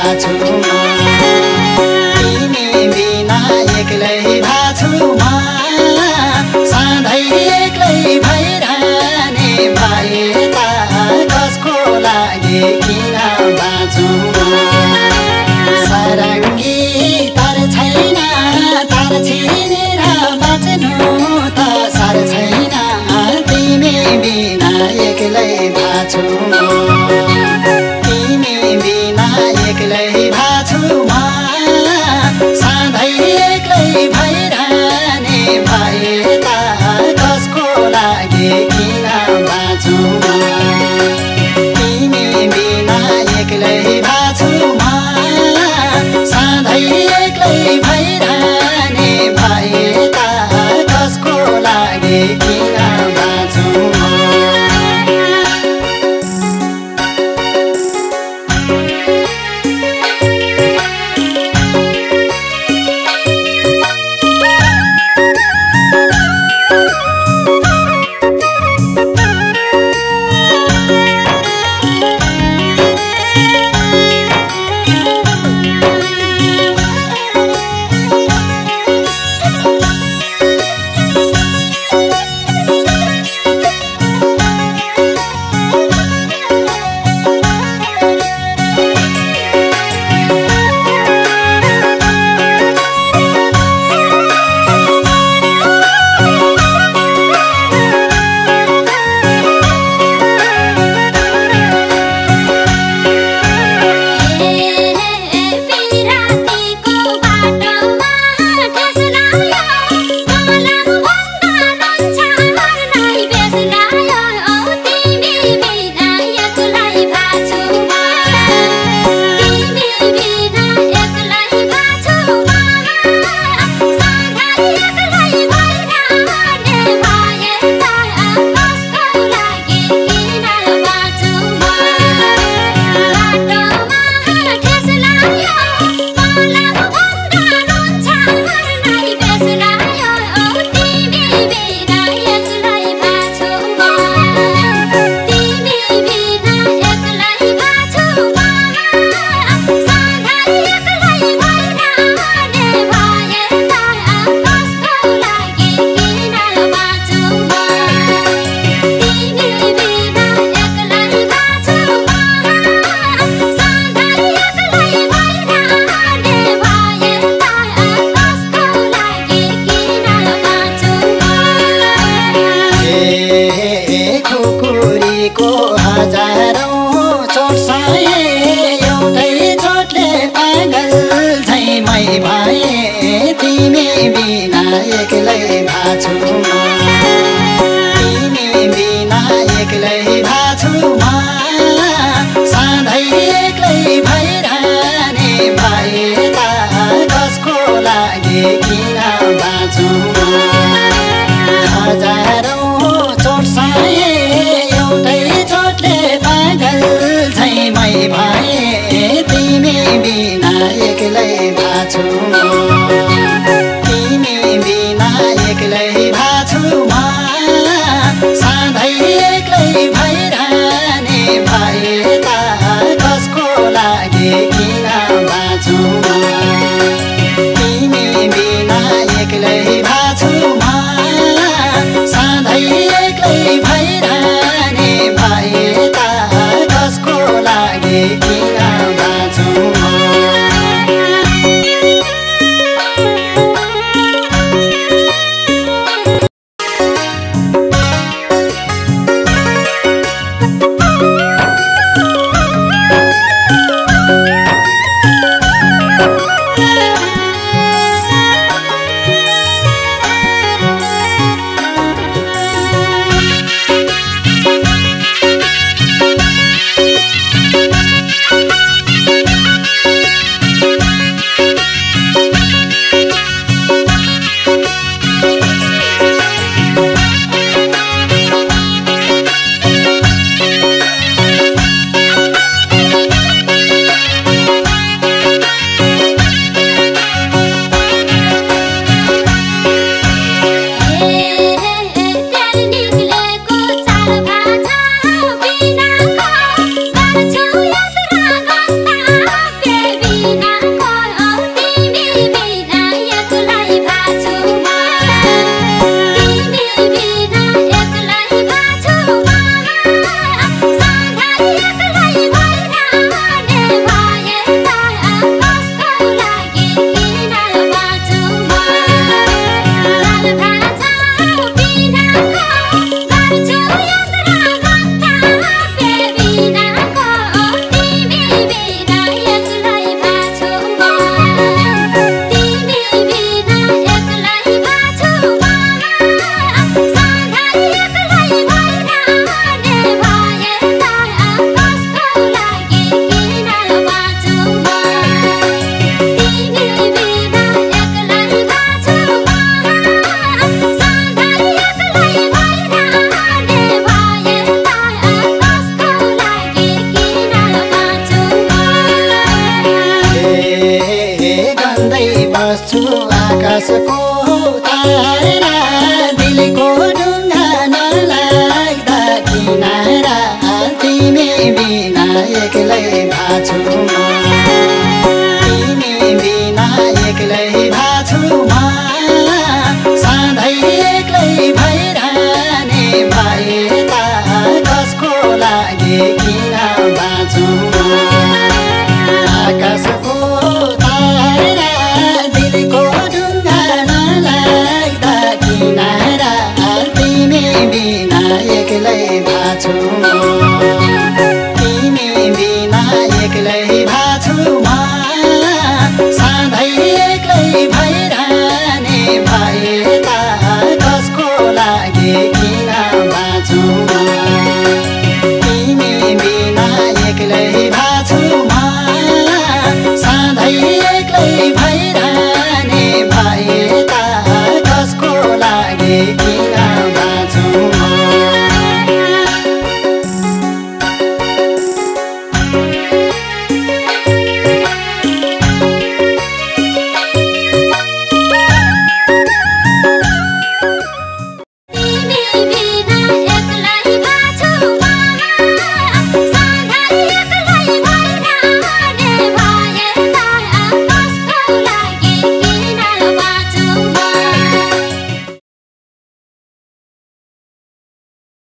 भाछु तिमी बिना एक्लै भाछु सधैँ एक्लै भइरहने भए त कसको लागि किन बाँचु सरङ्गी तर छैन तर छिनेर बाँच्नु त सर छैन तिमी बिना एक्लै भाछु तिमी बिना एक्लै भाछु सधैँ एक्लै भइरहने भए त कसको लागि किन बाँचु तिमी बिना एक्लै भाछु सधैँ एक्लै भइरहने भए त कसको लागि किन बाँचु खुकुरीको हजारौं चोट सहे एउटै चोटले पागल झैँ मै भए तिमी बिना एक्लै भाछु तिमी बिना एक्लै भाछु सधैँ एक्लै भइरहने भए त कसको लागि किन बाँचु हजारौं चोट सहे एउटै चोटले पागल झैँ मै भए तिमी बिना एक्लै भाछु तिमी बिना एक्लै भाछु सधैँ एक्लै भए तारा दिलको ढुङ्गा नलाग्दा किनारा तिमी बिना एक्लै भाछु तिमी बिना एक्लै भाछुमा सधैँ एक्लै भइरहने भए त कसको लागि किन बाँचु आकाशको तारा दिलको ढुङ्गा नलाग्दा किनारा तिमी बिना एक्लै